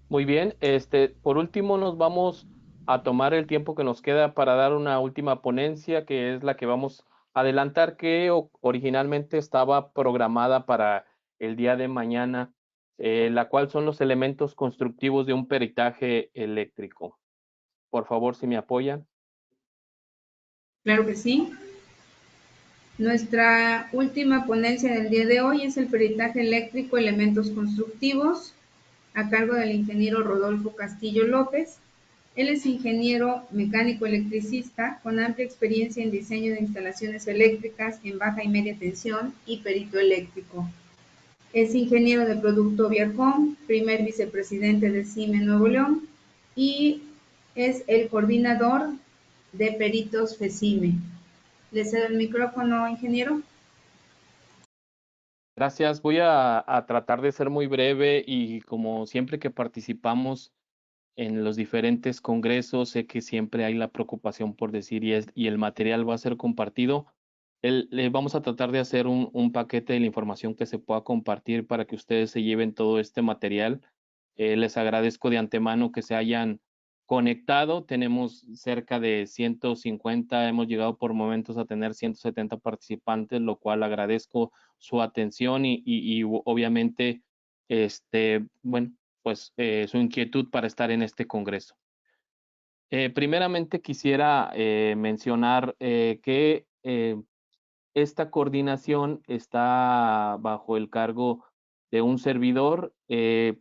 Muy bien, por último nos vamos a tomar el tiempo que nos queda para dar una última ponencia, que es la que vamos a adelantar, que originalmente estaba programada para el día de mañana, la cual son los elementos constructivos de un peritaje eléctrico. Por favor, si me apoyan. Claro que sí. Nuestra última ponencia del día de hoy es el peritaje eléctrico, elementos constructivos, a cargo del ingeniero Rodolfo Castillo López. Él es ingeniero mecánico electricista con amplia experiencia en diseño de instalaciones eléctricas en baja y media tensión y perito eléctrico. Es ingeniero de producto Viacom, primer vicepresidente de CIME Nuevo León y es el coordinador de peritos FECIME. Le cedo el micrófono, ingeniero. Gracias. Voy a tratar de ser muy breve y como siempre que participamos en los diferentes congresos, sé que siempre hay la preocupación por decir y el material va a ser compartido. Vamos a tratar de hacer un paquete de la información que se pueda compartir para que ustedes se lleven todo este material. Les agradezco de antemano que se hayan conectado. Tenemos cerca de 150, hemos llegado por momentos a tener 170 participantes, lo cual agradezco su atención y obviamente, bueno, pues su inquietud para estar en este congreso. Primeramente quisiera mencionar que esta coordinación está bajo el cargo de un servidor.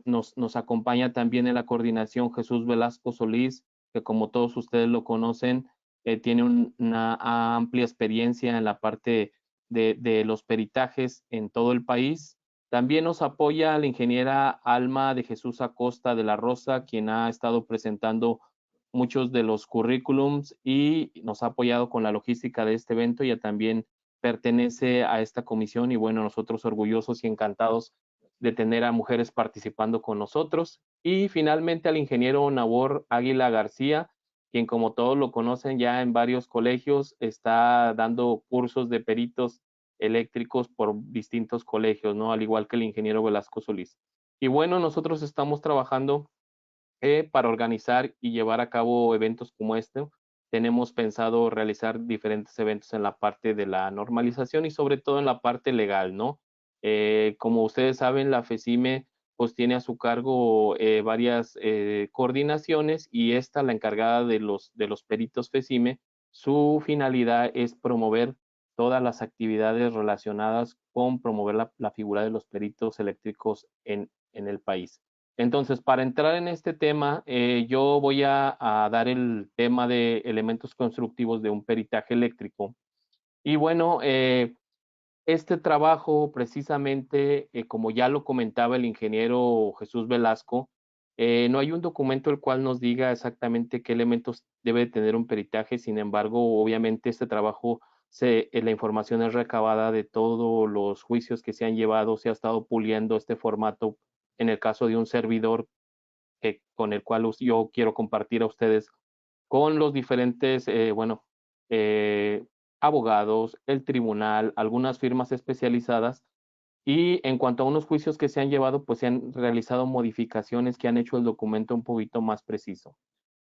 Nos acompaña también en la coordinación Jesús Velasco Solís, que como todos ustedes lo conocen, tiene una amplia experiencia en la parte de los peritajes en todo el país. También nos apoya la ingeniera Alma de Jesús Acosta de la Rosa, quien ha estado presentando muchos de los currículums y nos ha apoyado con la logística de este evento y también pertenece a esta comisión y bueno, nosotros orgullosos y encantados de tener a mujeres participando con nosotros. Y finalmente al ingeniero Nabor Águila García, quien como todos lo conocen ya en varios colegios, está dando cursos de peritos eléctricos por distintos colegios, ¿no? Al igual que el ingeniero Velasco Solís. Y bueno, nosotros estamos trabajando para organizar y llevar a cabo eventos como este. Tenemos pensado realizar diferentes eventos en la parte de la normalización y sobre todo en la parte legal, ¿no? Como ustedes saben, la FECIME pues tiene a su cargo varias coordinaciones y esta, la encargada de los peritos FECIME, su finalidad es promover todas las actividades relacionadas con promover la figura de los peritos eléctricos en el país. Entonces, para entrar en este tema, yo voy a dar el tema de elementos constructivos de un peritaje eléctrico. Y bueno, este trabajo precisamente, como ya lo comentaba el ingeniero Jesús Velasco, no hay un documento el cual nos diga exactamente qué elementos debe tener un peritaje. Sin embargo, obviamente este trabajo, la información es recabada de todos los juicios que se han llevado, se ha estado puliendo este formato en el caso de un servidor con el cual yo quiero compartir a ustedes con los diferentes, bueno, eh, abogados, el tribunal, algunas firmas especializadas. Y en cuanto a unos juicios que se han llevado, pues se han realizado modificaciones que han hecho el documento un poquito más preciso.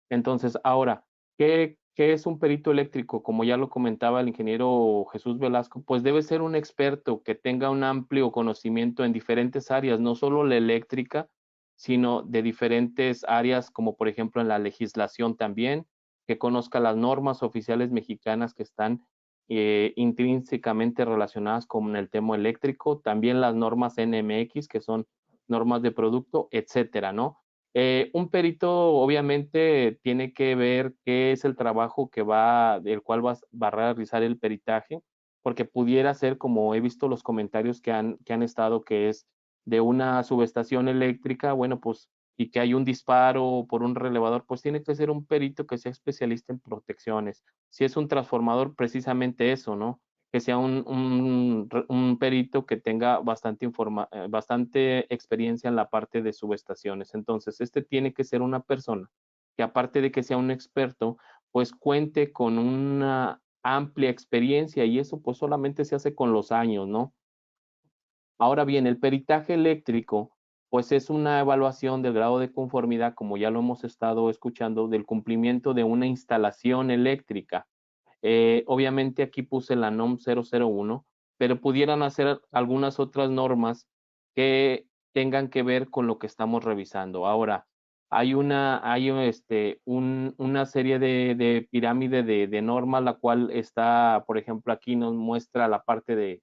Entonces, ahora, ¿qué es un perito eléctrico? Como ya lo comentaba el ingeniero Jesús Velasco, pues debe ser un experto que tenga un amplio conocimiento en diferentes áreas, no solo la eléctrica, sino de diferentes áreas, como por ejemplo en la legislación también, que conozca las normas oficiales mexicanas que están intrínsecamente relacionadas con el tema eléctrico, también las normas NMX, que son normas de producto, etcétera, ¿no? Un perito obviamente tiene que ver qué es el trabajo del cual va a realizar el peritaje, porque pudiera ser, como he visto los comentarios que han estado, que es de una subestación eléctrica, bueno, pues, y que hay un disparo por un relevador, pues tiene que ser un perito que sea especialista en protecciones. Si es un transformador, precisamente eso, ¿no? Que sea un perito que tenga bastante experiencia en la parte de subestaciones. Entonces, este tiene que ser una persona que aparte de que sea un experto, pues cuente con una amplia experiencia y eso pues solamente se hace con los años, ¿no? Ahora bien, el peritaje eléctrico pues es una evaluación del grado de conformidad, como ya lo hemos estado escuchando, del cumplimiento de una instalación eléctrica. Obviamente aquí puse la NOM 001, pero pudieran hacer algunas otras normas que tengan que ver con lo que estamos revisando. Ahora, una serie de pirámide de normas, la cual está, por ejemplo, aquí nos muestra la parte de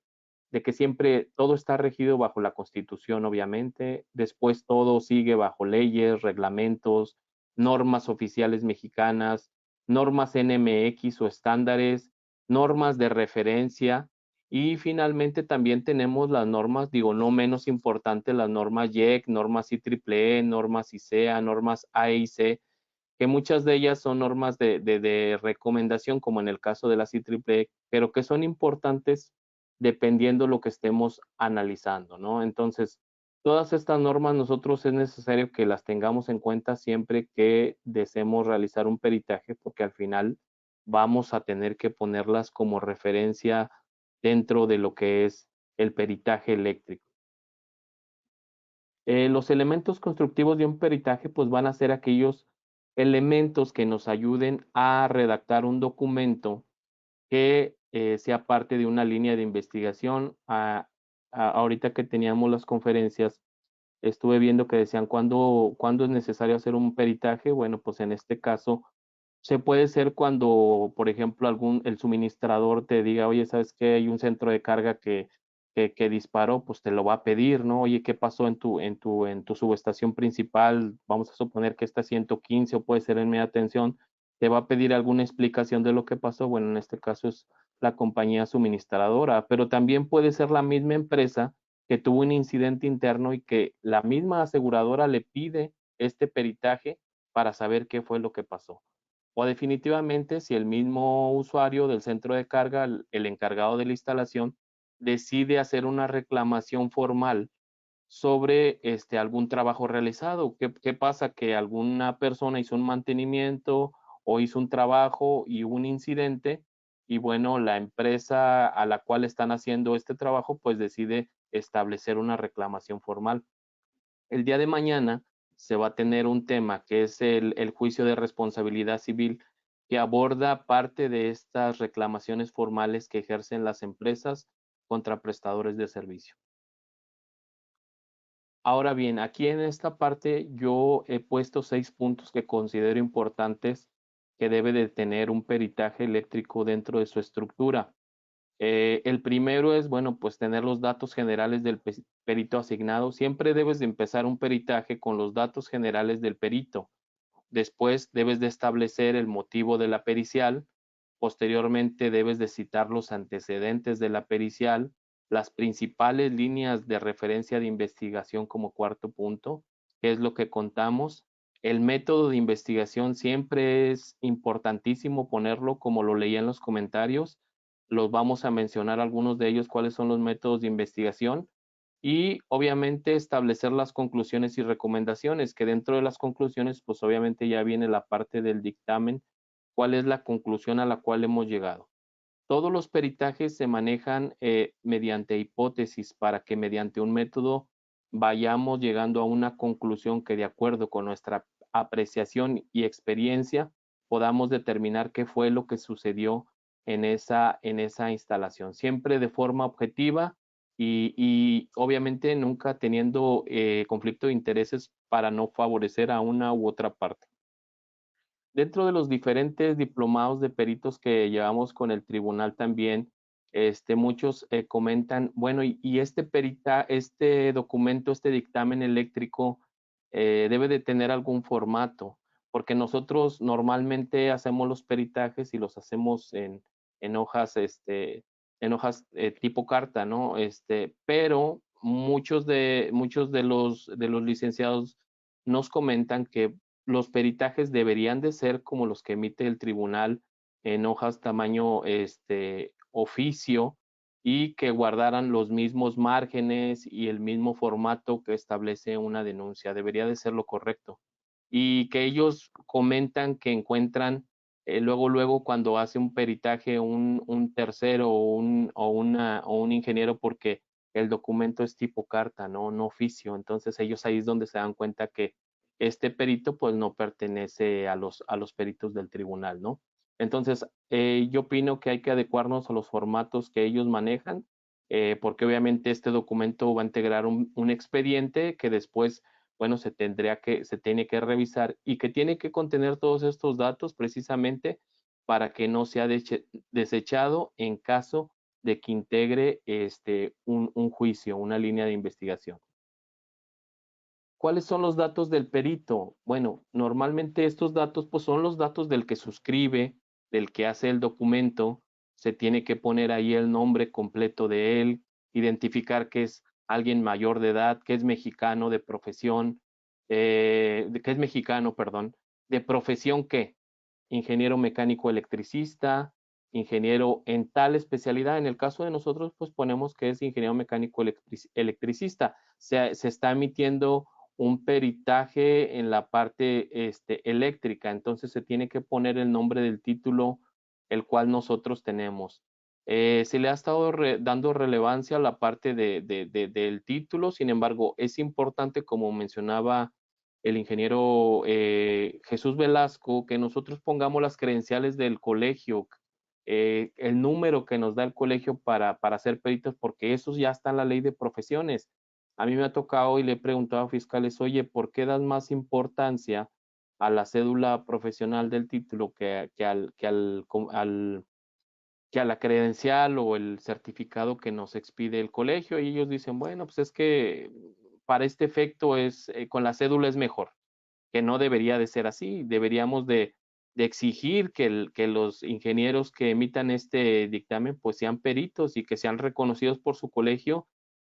que siempre todo está regido bajo la Constitución, obviamente. Después todo sigue bajo leyes, reglamentos, normas oficiales mexicanas, normas NMX o estándares, normas de referencia y finalmente también tenemos las normas, digo, no menos importantes, las normas YEC, normas IEEE, normas ISEA, normas AIC, que muchas de ellas son normas de recomendación, como en el caso de las IEEE, pero que son importantes dependiendo lo que estemos analizando, ¿no? Entonces, todas estas normas nosotros es necesario que las tengamos en cuenta siempre que deseemos realizar un peritaje, porque al final vamos a tener que ponerlas como referencia dentro de lo que es el peritaje eléctrico. Los elementos constructivos de un peritaje pues van a ser aquellos elementos que nos ayuden a redactar un documento que sea parte de una línea de investigación. Ahorita que teníamos las conferencias, estuve viendo que decían cuándo es necesario hacer un peritaje. Bueno, pues en este caso se puede ser cuando, por ejemplo, el suministrador te diga, oye, ¿sabes qué? Hay un centro de carga que disparó, pues te lo va a pedir, ¿no? Oye, ¿qué pasó en tu subestación principal? Vamos a suponer que está 115 o puede ser en media tensión, te va a pedir alguna explicación de lo que pasó. Bueno, en este caso es la compañía suministradora, pero también puede ser la misma empresa que tuvo un incidente interno y que la misma aseguradora le pide este peritaje para saber qué fue lo que pasó. O definitivamente, si el mismo usuario del centro de carga, el encargado de la instalación, decide hacer una reclamación formal sobre algún trabajo realizado. ¿Qué pasa? Que alguna persona hizo un mantenimiento o hizo un trabajo y hubo un incidente y bueno, la empresa a la cual están haciendo este trabajo pues decide establecer una reclamación formal. El día de mañana se va a tener un tema que es el juicio de responsabilidad civil, que aborda parte de estas reclamaciones formales que ejercen las empresas contra prestadores de servicio. Ahora bien, aquí en esta parte yo he puesto 6 puntos que considero importantes que debe de tener un peritaje eléctrico dentro de su estructura. El primero es, bueno, pues tener los datos generales del perito asignado. Siempre debes de empezar un peritaje con los datos generales del perito. Después debes de establecer el motivo de la pericial. Posteriormente debes de citar los antecedentes de la pericial, las principales líneas de referencia de investigación como cuarto punto, que es lo que contamos. El método de investigación siempre es importantísimo ponerlo, como lo leía en los comentarios. Los vamos a mencionar algunos de ellos, cuáles son los métodos de investigación y obviamente establecer las conclusiones y recomendaciones, que dentro de las conclusiones, pues obviamente ya viene la parte del dictamen, cuál es la conclusión a la cual hemos llegado. Todos los peritajes se manejan mediante hipótesis para que mediante un método vayamos llegando a una conclusión que de acuerdo con nuestra apreciación y experiencia podamos determinar qué fue lo que sucedió en esa instalación, siempre de forma objetiva y obviamente nunca teniendo conflicto de intereses para no favorecer a una u otra parte. Dentro de los diferentes diplomados de peritos que llevamos con el tribunal también, muchos comentan, bueno, y este documento, este dictamen eléctrico, debe de tener algún formato, porque nosotros normalmente hacemos los peritajes y los hacemos en hojas, tipo carta, ¿no? Pero muchos de los licenciados nos comentan que los peritajes deberían de ser como los que emite el tribunal en hojas tamaño oficio y que guardaran los mismos márgenes y el mismo formato que establece una denuncia. Debería de ser lo correcto. Y que ellos comentan que encuentran luego cuando hace un peritaje un tercero o un ingeniero porque el documento es tipo carta, no oficio. Entonces ellos ahí es donde se dan cuenta que este perito pues no pertenece a los peritos del tribunal, ¿no? Entonces, yo opino que hay que adecuarnos a los formatos que ellos manejan, porque obviamente este documento va a integrar un expediente que después, bueno, se tiene que revisar y que tiene que contener todos estos datos precisamente para que no sea desechado en caso de que integre un juicio, una línea de investigación. ¿Cuáles son los datos del perito? Bueno, normalmente estos datos pues son los datos del que suscribe, del que hace el documento. Se tiene que poner ahí el nombre completo de él, identificar que es alguien mayor de edad, que es mexicano de profesión, que es mexicano, perdón, de profesión qué, ingeniero mecánico electricista, ingeniero en tal especialidad. En el caso de nosotros, pues ponemos que es ingeniero mecánico electricista. Se está emitiendo un peritaje en la parte eléctrica, entonces se tiene que poner el nombre del título, el cual nosotros tenemos. Se le ha estado dando relevancia a la parte del título, sin embargo, es importante, como mencionaba el ingeniero Jesús Velasco, que nosotros pongamos las credenciales del colegio, el número que nos da el colegio para ser peritos, porque eso ya está en la ley de profesiones. A mí me ha tocado y le he preguntado a fiscales, oye, ¿por qué das más importancia a la cédula profesional del título que a la credencial o el certificado que nos expide el colegio? Y ellos dicen, bueno, pues es que para este efecto con la cédula es mejor, que no debería de ser así. Deberíamos de exigir que los ingenieros que emitan este dictamen pues sean peritos y que sean reconocidos por su colegio,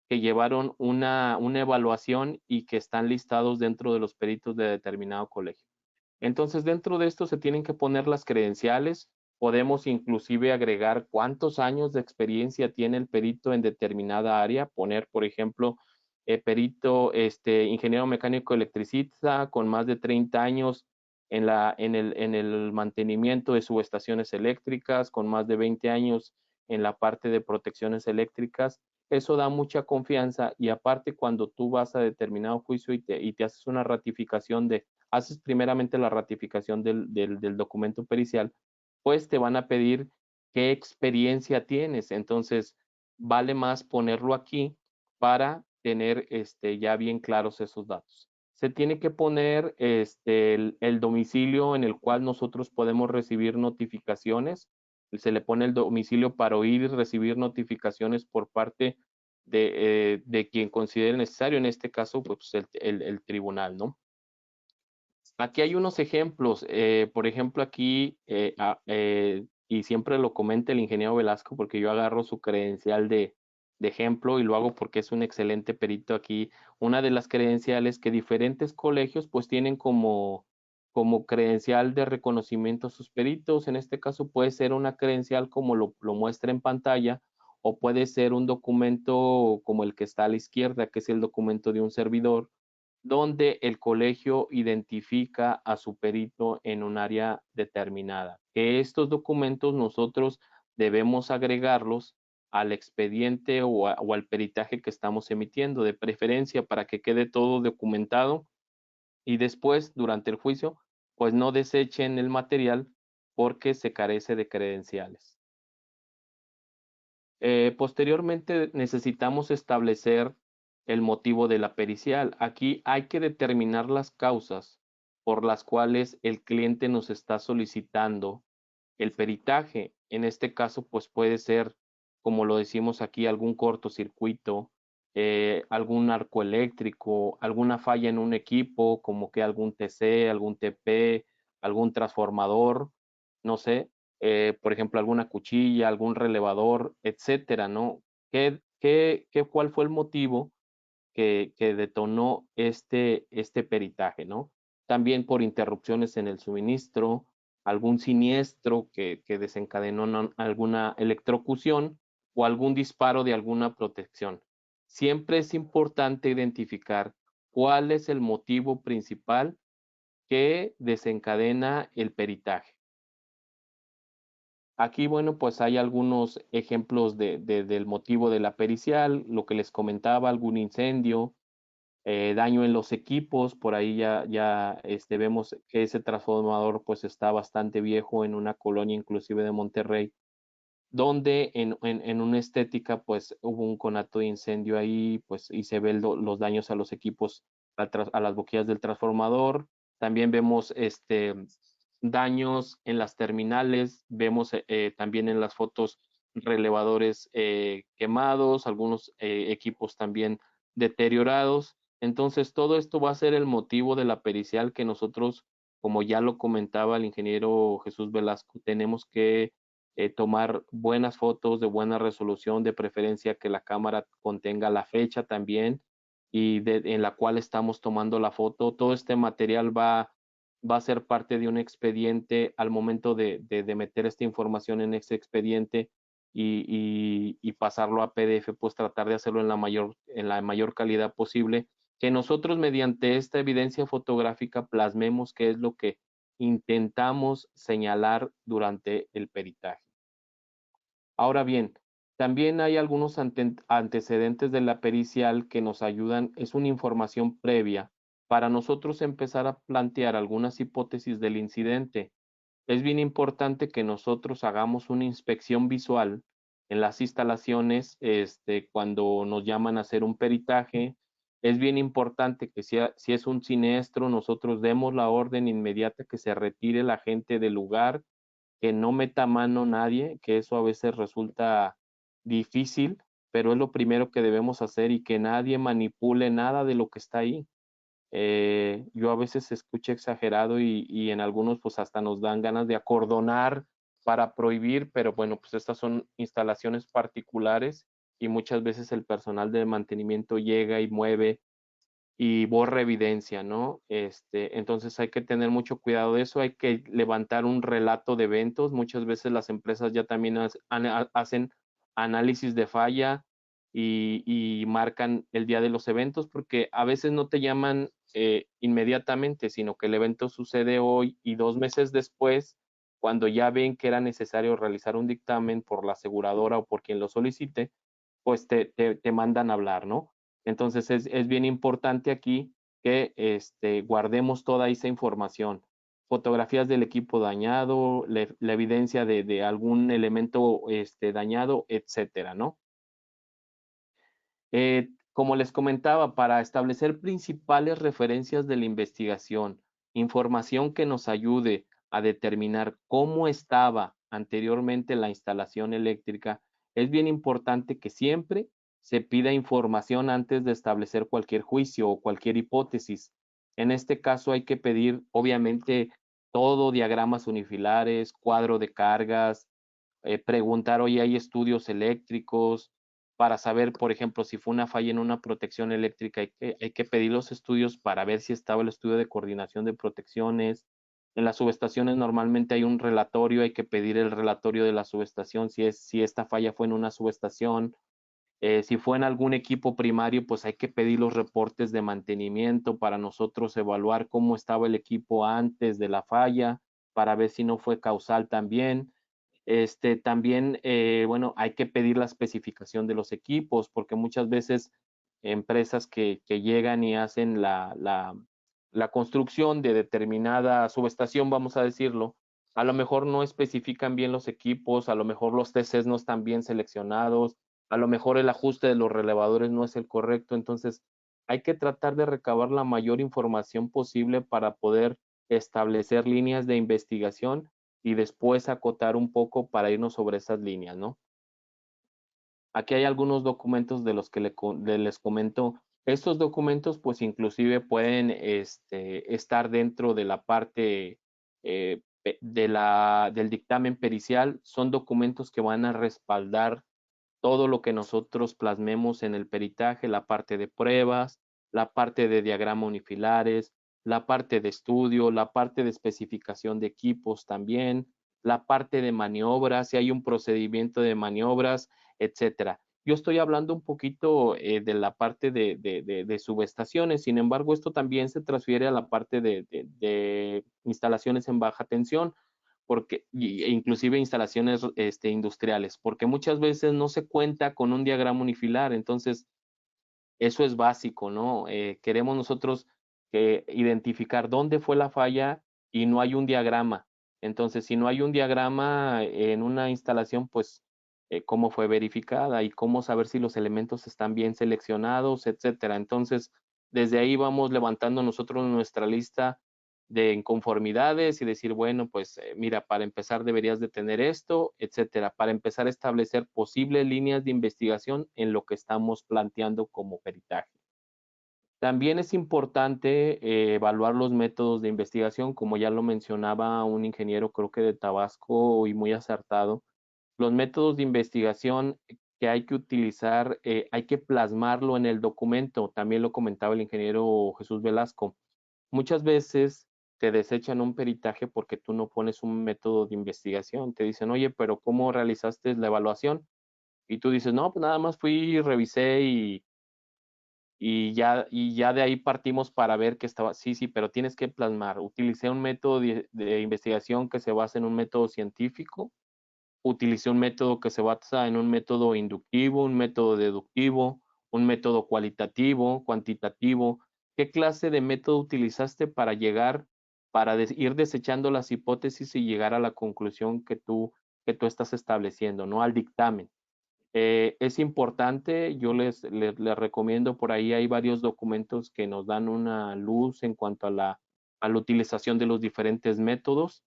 que llevaron una evaluación y que están listados dentro de los peritos de determinado colegio. Entonces, dentro de esto se tienen que poner las credenciales. Podemos inclusive agregar cuántos años de experiencia tiene el perito en determinada área. Poner, por ejemplo, perito, ingeniero mecánico electricista con más de 30 años en el mantenimiento de subestaciones eléctricas, con más de 20 años en la parte de protecciones eléctricas. Eso da mucha confianza y aparte cuando tú vas a determinado juicio y te haces una ratificación haces primeramente la ratificación del documento pericial, pues te van a pedir qué experiencia tienes. Entonces, vale más ponerlo aquí para tener ya bien claros esos datos. Se tiene que poner el domicilio en el cual nosotros podemos recibir notificaciones. Se le pone el domicilio para oír y recibir notificaciones por parte de quien considere necesario, en este caso, pues el tribunal, ¿no? Aquí hay unos ejemplos, por ejemplo, aquí, y siempre lo comenta el ingeniero Velasco, porque yo agarro su credencial de ejemplo y lo hago porque es un excelente perito aquí. Una de las credenciales que diferentes colegios pues tienen como credencial de reconocimiento a sus peritos. En este caso puede ser una credencial como lo muestra en pantalla, o puede ser un documento como el que está a la izquierda, que es el documento de un servidor donde el colegio identifica a su perito en un área determinada. Que estos documentos nosotros debemos agregarlos al expediente o al peritaje que estamos emitiendo, de preferencia para que quede todo documentado y después, durante el juicio, pues no desechen el material porque se carece de credenciales. Posteriormente necesitamos establecer el motivo de la pericial. Aquí hay que determinar las causas por las cuales el cliente nos está solicitando el peritaje. En este caso, pues puede ser, como lo decimos aquí, algún cortocircuito, algún arco eléctrico, alguna falla en un equipo, como que algún TC, algún TP, algún transformador, no sé, por ejemplo, alguna cuchilla, algún relevador, etcétera, ¿no? ¿Cuál fue el motivo que detonó este peritaje, ¿no? También por interrupciones en el suministro, algún siniestro que desencadenó alguna electrocución o algún disparo de alguna protección. Siempre es importante identificar cuál es el motivo principal que desencadena el peritaje. Aquí, bueno, pues hay algunos ejemplos del motivo de la pericial, lo que les comentaba, algún incendio, daño en los equipos, por ahí vemos que ese transformador pues está bastante viejo en una colonia inclusive de Monterrey, donde en una estética pues hubo un conato de incendio ahí, pues y se ven los daños a los equipos, a las boquillas del transformador. También vemos daños en las terminales, vemos también en las fotos relevadores quemados, algunos equipos también deteriorados. Entonces, todo esto va a ser el motivo de la pericial que nosotros, como ya lo comentaba el ingeniero Jesús Velasco, tenemos que tomar buenas fotos de buena resolución, de preferencia que la cámara contenga la fecha también en la cual estamos tomando la foto. Todo este material va a ser parte de un expediente al momento de meter esta información en ese expediente y pasarlo a PDF, pues tratar de hacerlo en la mayor calidad posible, que nosotros mediante esta evidencia fotográfica plasmemos qué es lo que intentamos señalar durante el peritaje. Ahora bien, también hay algunos antecedentes de la pericial que nos ayudan, es una información previa para nosotros empezar a plantear algunas hipótesis del incidente. Es bien importante que nosotros hagamos una inspección visual en las instalaciones, cuando nos llaman a hacer un peritaje. Es bien importante que si es un siniestro, nosotros demos la orden inmediata que se retire la gente del lugar, que no meta mano nadie, que eso a veces resulta difícil, pero es lo primero que debemos hacer y que nadie manipule nada de lo que está ahí. Yo a veces se escucha exagerado y en algunos pues hasta nos dan ganas de acordonar para prohibir, pero bueno, pues estas son instalaciones particulares y muchas veces el personal de mantenimiento llega y mueve y borra evidencia, ¿no? Entonces hay que tener mucho cuidado de eso, hay que levantar un relato de eventos. Muchas veces las empresas ya también hacen análisis de falla y marcan el día de los eventos, porque a veces no te llaman inmediatamente, sino que el evento sucede hoy y 2 meses después, cuando ya ven que era necesario realizar un dictamen por la aseguradora o por quien lo solicite, pues te mandan a hablar, ¿no? Entonces es bien importante aquí que guardemos toda esa información. Fotografías del equipo dañado, la evidencia de algún elemento dañado, etcétera, ¿no? Como les comentaba, para establecer principales referencias de la investigación, información que nos ayude a determinar cómo estaba anteriormente la instalación eléctrica, es bien importante que siempre se pida información antes de establecer cualquier juicio o cualquier hipótesis. En este caso hay que pedir, obviamente, todo, diagramas unifilares, cuadro de cargas, preguntar, oye, ¿hay estudios eléctricos? Para saber, por ejemplo, si fue una falla en una protección eléctrica, hay que pedir los estudios para ver si estaba el estudio de coordinación de protecciones. En las subestaciones normalmente hay un relatorio, hay que pedir el relatorio de la subestación si esta falla fue en una subestación. Si fue en algún equipo primario, pues hay que pedir los reportes de mantenimiento para nosotros evaluar cómo estaba el equipo antes de la falla, para ver si no fue causal también. También, bueno, hay que pedir la especificación de los equipos, porque muchas veces empresas que llegan y hacen la construcción de determinada subestación, vamos a decirlo, a lo mejor no especifican bien los equipos, a lo mejor los TCs no están bien seleccionados, a lo mejor el ajuste de los relevadores no es el correcto. Entonces hay que tratar de recabar la mayor información posible para poder establecer líneas de investigación y después acotar un poco para irnos sobre esas líneas, ¿no? Aquí hay algunos documentos de los que les comento. Estos documentos, pues inclusive pueden estar dentro de la parte del dictamen pericial. Son documentos que van a respaldar todo lo que nosotros plasmemos en el peritaje, la parte de pruebas, la parte de diagrama unifilares, la parte de estudio, la parte de especificación de equipos también, la parte de maniobras, si hay un procedimiento de maniobras, etcétera. Yo estoy hablando un poquito de la parte de subestaciones, sin embargo, esto también se transfiere a la parte de instalaciones en baja tensión, porque, e inclusive instalaciones industriales, porque muchas veces no se cuenta con un diagrama unifilar, entonces eso es básico, ¿no? Queremos nosotros identificar dónde fue la falla y no hay un diagrama. Entonces, si no hay un diagrama en una instalación, pues, cómo fue verificada y cómo saber si los elementos están bien seleccionados, etcétera. Entonces, desde ahí vamos levantando nosotros nuestra lista de inconformidades y decir, bueno, pues mira, para empezar deberías de tener esto, etcétera, para empezar a establecer posibles líneas de investigación en lo que estamos planteando como peritaje. También es importante evaluar los métodos de investigación, como ya lo mencionaba un ingeniero, creo que de Tabasco y muy acertado. Los métodos de investigación que hay que utilizar, hay que plasmarlo en el documento. También lo comentaba el ingeniero Jesús Velasco. Muchas veces te desechan un peritaje porque tú no pones un método de investigación. Te dicen, oye, pero ¿cómo realizaste la evaluación? Y tú dices, no, pues nada más fui, revisé y ya de ahí partimos para ver que estaba, sí, sí, pero tienes que plasmar. Utilicé un método de investigación que se basa en un método científico, utilicé un método que se basa en un método inductivo, un método deductivo, un método cualitativo, cuantitativo. ¿Qué clase de método utilizaste para llegar, para ir desechando las hipótesis y llegar a la conclusión que tú estás estableciendo, ¿no? Al dictamen. Es importante, yo les recomiendo, por ahí hay varios documentos que nos dan una luz en cuanto a la utilización de los diferentes métodos.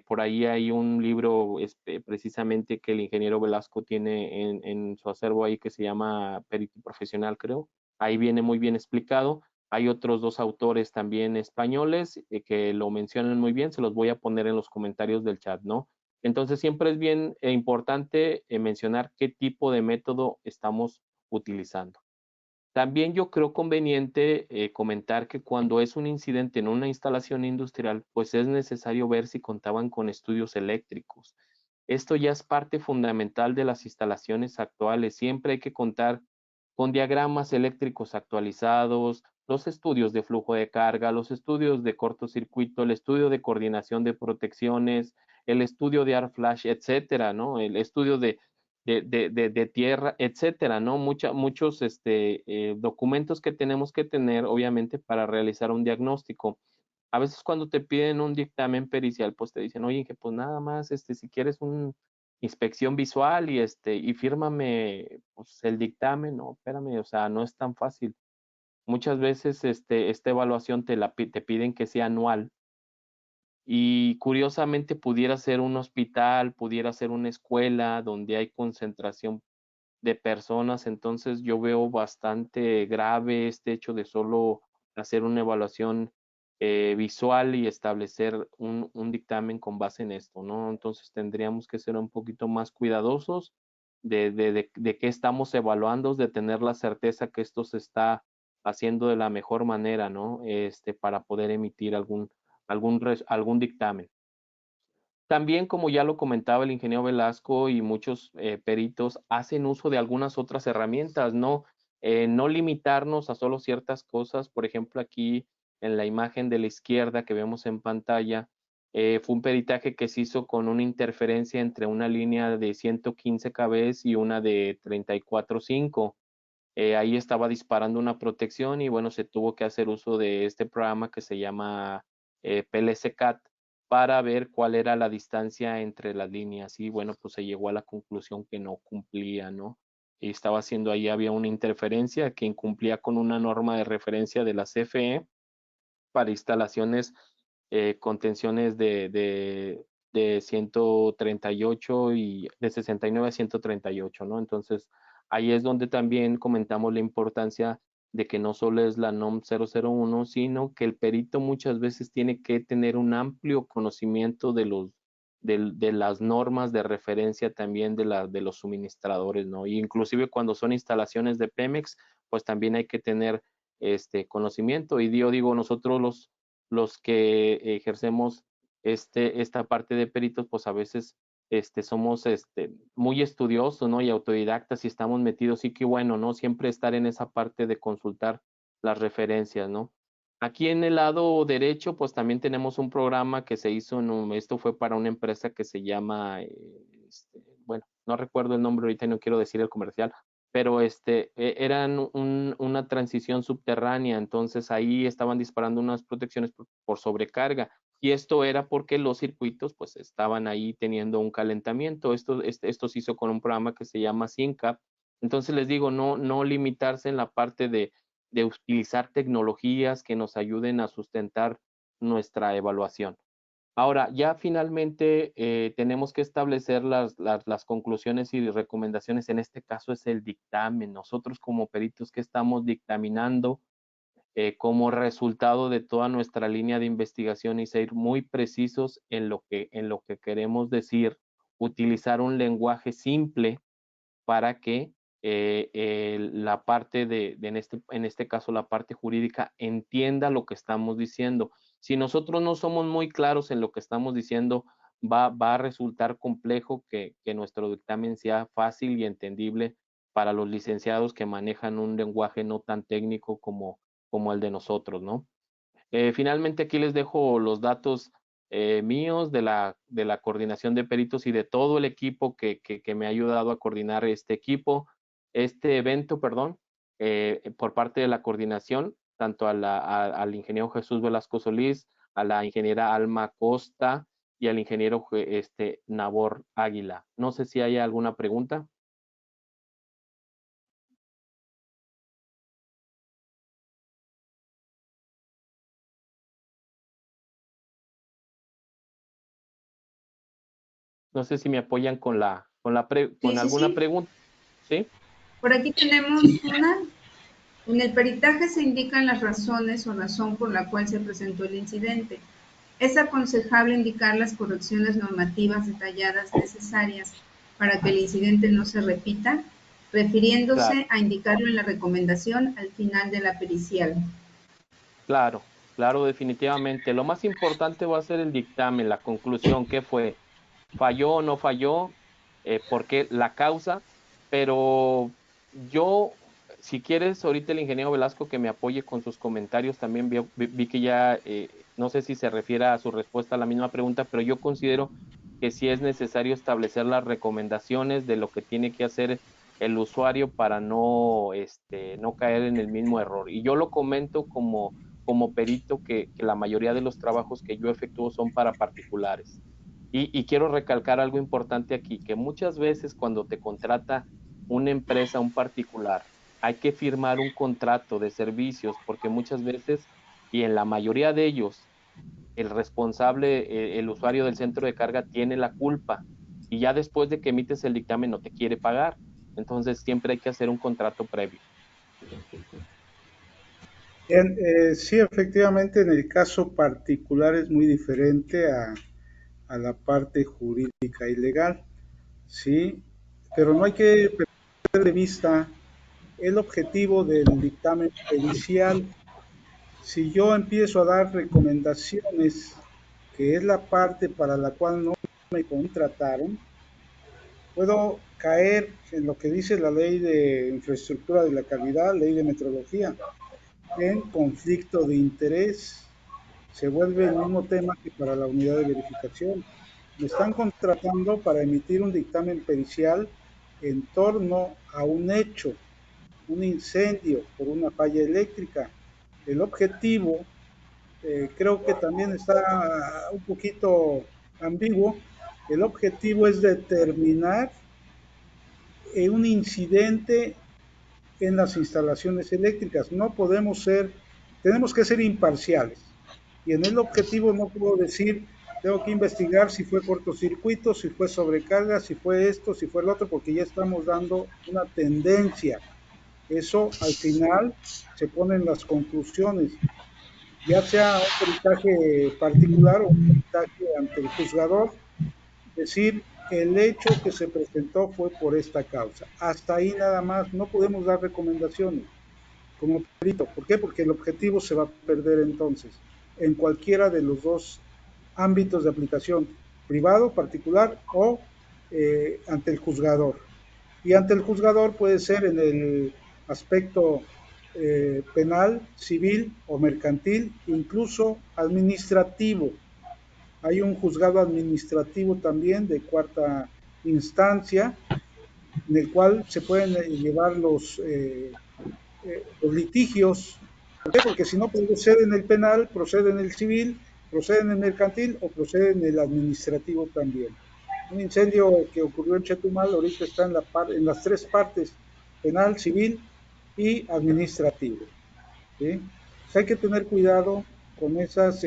Por ahí hay un libro precisamente que el ingeniero Velasco tiene en su acervo ahí que se llama Perito Profesional, creo. Ahí viene muy bien explicado. Hay otros dos autores también españoles que lo mencionan muy bien, se los voy a poner en los comentarios del chat, ¿no? Entonces siempre es bien importante mencionar qué tipo de método estamos utilizando. También yo creo conveniente comentar que cuando es un incidente en una instalación industrial, pues es necesario ver si contaban con estudios eléctricos. Esto ya es parte fundamental de las instalaciones actuales. Siempre hay que contar con diagramas eléctricos actualizados, los estudios de flujo de carga, los estudios de cortocircuito, el estudio de coordinación de protecciones, el estudio de AR flash, etcétera, ¿no? El estudio de tierra, etcétera, ¿no? Muchos documentos que tenemos que tener, obviamente, para realizar un diagnóstico. A veces cuando te piden un dictamen pericial, pues te dicen, oye, que pues nada más, si quieres una inspección visual y fírmame pues, el dictamen, no, espérame, o sea, no es tan fácil. Muchas veces esta evaluación te piden que sea anual y curiosamente pudiera ser un hospital, pudiera ser una escuela donde hay concentración de personas, entonces yo veo bastante grave este hecho de solo hacer una evaluación visual y establecer un dictamen con base en esto, ¿no? Entonces tendríamos que ser un poquito más cuidadosos de qué estamos evaluando, de tener la certeza que esto se está haciendo de la mejor manera, ¿no? Para poder emitir algún dictamen. También, como ya lo comentaba el ingeniero Velasco y muchos peritos, hacen uso de algunas otras herramientas, ¿no? No limitarnos a solo ciertas cosas. Por ejemplo, aquí en la imagen de la izquierda que vemos en pantalla, fue un peritaje que se hizo con una interferencia entre una línea de 115 kb y una de 34.5. Ahí estaba disparando una protección y bueno, se tuvo que hacer uso de este programa que se llama PLC-CAT para ver cuál era la distancia entre las líneas y bueno, pues se llegó a la conclusión que no cumplía, ¿no? Y estaba haciendo ahí, había una interferencia que incumplía con una norma de referencia de la CFE para instalaciones con tensiones de 138 y de 69 a 138, ¿no? Entonces, ahí es donde también comentamos la importancia de que no solo es la NOM 001, sino que el perito muchas veces tiene que tener un amplio conocimiento de las normas de referencia también de los suministradores, ¿no? Y inclusive cuando son instalaciones de Pemex, pues también hay que tener este conocimiento. Y yo digo, nosotros los que ejercemos esta parte de peritos, pues a veces somos muy estudiosos, ¿no? Y autodidactas y estamos metidos, sí que bueno, ¿no? Siempre estar en esa parte de consultar las referencias, ¿no? Aquí en el lado derecho, pues también tenemos un programa que se hizo, esto fue para una empresa que se llama, bueno, no recuerdo el nombre ahorita y no quiero decir el comercial, pero eran una transición subterránea, entonces ahí estaban disparando unas protecciones por sobrecarga. Y esto era porque los circuitos pues estaban ahí teniendo un calentamiento. Esto se hizo con un programa que se llama SynCap. Entonces les digo, no limitarse en la parte de utilizar tecnologías que nos ayuden a sustentar nuestra evaluación. Ahora, ya finalmente tenemos que establecer las conclusiones y recomendaciones. En este caso es el dictamen. Nosotros como peritos que estamos dictaminando como resultado de toda nuestra línea de investigación y ser muy precisos en lo que queremos decir, utilizar un lenguaje simple para que la parte en este caso, la parte jurídica entienda lo que estamos diciendo. Si nosotros no somos muy claros en lo que estamos diciendo, va a resultar complejo que nuestro dictamen sea fácil y entendible para los licenciados que manejan un lenguaje no tan técnico como el de nosotros, ¿no? Finalmente aquí les dejo los datos míos de la coordinación de peritos y de todo el equipo que me ha ayudado a coordinar este evento, perdón, por parte de la coordinación, tanto al ingeniero Jesús Velasco Solís, a la ingeniera Alma Costa y al ingeniero Nabor Águila. No sé si hay alguna pregunta. No sé si me apoyan con Sí, sí, alguna sí. pregunta. ¿Sí? Por aquí tenemos una. En el peritaje se indican las razones o razón por la cual se presentó el incidente. Es aconsejable indicar las correcciones normativas detalladas necesarias para que el incidente no se repita, Claro. refiriéndose a indicarlo en la recomendación al final de la pericial. Claro, claro, definitivamente. Lo más importante va a ser el dictamen, la conclusión, qué fue, falló o no falló, por qué la causa, pero yo, si quieres, ahorita el ingeniero Velasco que me apoye con sus comentarios, también vi que ya, no sé si se refiere a su respuesta a la misma pregunta, pero yo considero que sí es necesario establecer las recomendaciones de lo que tiene que hacer el usuario para no caer en el mismo error. Y yo lo comento como perito que la mayoría de los trabajos que yo efectúo son para particulares. Y quiero recalcar algo importante aquí, que muchas veces cuando te contrata una empresa, un particular, hay que firmar un contrato de servicios porque muchas veces, y en la mayoría de ellos, el responsable, el usuario del centro de carga tiene la culpa y ya después de que emites el dictamen no te quiere pagar. Entonces siempre hay que hacer un contrato previo. Bien, sí, efectivamente, en el caso particular es muy diferente a la parte jurídica y legal, sí, pero no hay que perder de vista el objetivo del dictamen pericial. Si yo empiezo a dar recomendaciones, que es la parte para la cual no me contrataron, puedo caer en lo que dice la ley de infraestructura de la calidad, ley de metrología, en conflicto de interés. Se vuelve el mismo tema que para la unidad de verificación. Me están contratando para emitir un dictamen pericial en torno a un hecho, un incendio por una falla eléctrica. El objetivo creo que también está un poquito ambiguo. El objetivo es determinar un incidente en las instalaciones eléctricas. No podemos ser, tenemos que ser imparciales. Y en el objetivo no puedo decir, tengo que investigar si fue cortocircuito, si fue sobrecarga, si fue esto, si fue el otro, porque ya estamos dando una tendencia. Eso al final se ponen las conclusiones, ya sea un peritaje particular o un peritaje ante el juzgador, decir el hecho que se presentó fue por esta causa. Hasta ahí nada más, no podemos dar recomendaciones como perito. ¿Por qué? Porque el objetivo se va a perder entonces en cualquiera de los dos ámbitos de aplicación, privado, particular o ante el juzgador. Y ante el juzgador puede ser en el aspecto penal, civil o mercantil, incluso administrativo. Hay un juzgado administrativo también de cuarta instancia, en el cual se pueden llevar los litigios. ¿Por qué? Porque si no procede en el penal, procede en el civil, procede en el mercantil o procede en el administrativo también. Un incendio que ocurrió en Chetumal ahorita está en las tres partes, penal, civil y administrativo. ¿Sí? Pues hay que tener cuidado con esas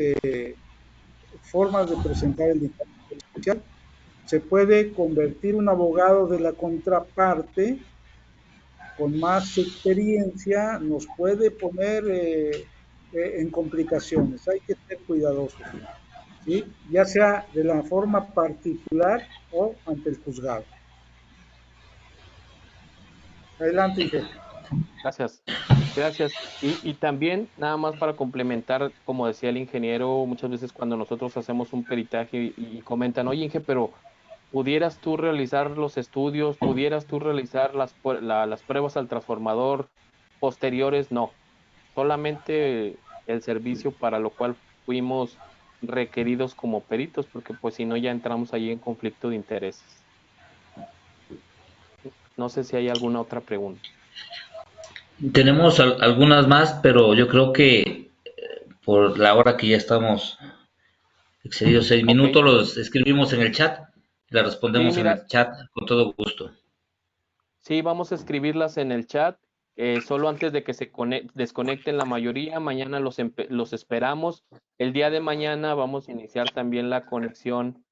formas de presentar el dictamen judicial. Se puede convertir un abogado de la contraparte con más experiencia, nos puede poner en complicaciones. Hay que ser cuidadosos, ¿sí? Ya sea de la forma particular o ante el juzgado. Adelante, Inge. Gracias, gracias. Y también, nada más para complementar, como decía el ingeniero, muchas veces cuando nosotros hacemos un peritaje y comentan, oye, Inge, pero ¿pudieras tú realizar los estudios? ¿Pudieras tú realizar las pruebas al transformador posteriores? No, solamente el servicio para lo cual fuimos requeridos como peritos, porque pues si no ya entramos ahí en conflicto de intereses. No sé si hay alguna otra pregunta. Tenemos algunas más, pero yo creo que por la hora que ya estamos excedidos 6 minutos, Ok, los escribimos en el chat, las sí, respondemos en mira, el chat con todo gusto. sí, vamos a escribirlas en el chat, solo antes de que se desconecten la mayoría. Mañana los esperamos. El día de mañana vamos a iniciar también la conexión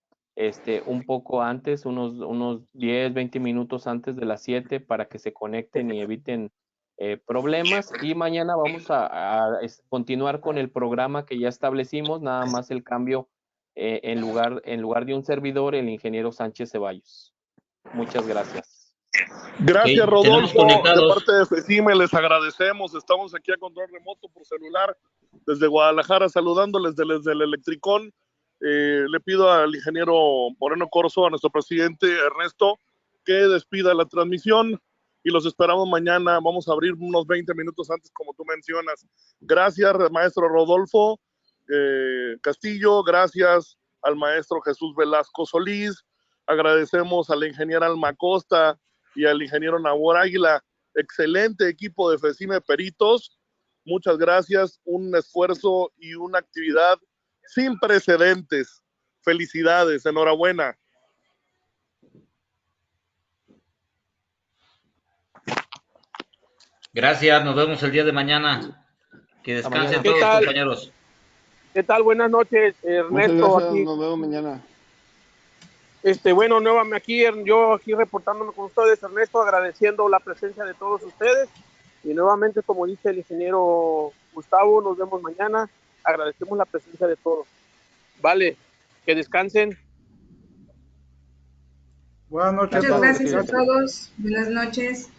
un poco antes, unos 10, 20 minutos antes de las 7 para que se conecten y eviten problemas. Y mañana vamos a continuar con el programa que ya establecimos, nada más el cambio en lugar de un servidor, el ingeniero Sánchez Ceballos. Muchas gracias. Gracias, Ok, tenemos Rodolfo. De conectados. parte de FECIME les agradecemos. Estamos aquí a control remoto por celular desde Guadalajara saludándoles desde el Electricón. Le pido al ingeniero Moreno Corzo, a nuestro presidente Ernesto, que despida la transmisión y los esperamos mañana. Vamos a abrir unos 20 minutos antes, como tú mencionas. Gracias, maestro Rodolfo Castillo. Gracias al maestro Jesús Velasco Solís. Agradecemos a la ingeniera Alma Costa y al ingeniero Nabor Águila. Excelente equipo de FECIME Peritos. Muchas gracias. Un esfuerzo y una actividad sin precedentes. Felicidades. Enhorabuena. Gracias, nos vemos el día de mañana. Que descansen ¿Qué todos, tal? compañeros. ¿Qué tal? Buenas noches, Muchas Ernesto. gracias, Aquí, nos vemos mañana. bueno, nuevamente yo aquí reportándome con ustedes, Ernesto, agradeciendo la presencia de todos ustedes. Y nuevamente, como dice el ingeniero Gustavo, nos vemos mañana. Agradecemos la presencia de todos. Vale, que descansen. Buenas noches a Muchas todos. gracias a todos. Buenas noches.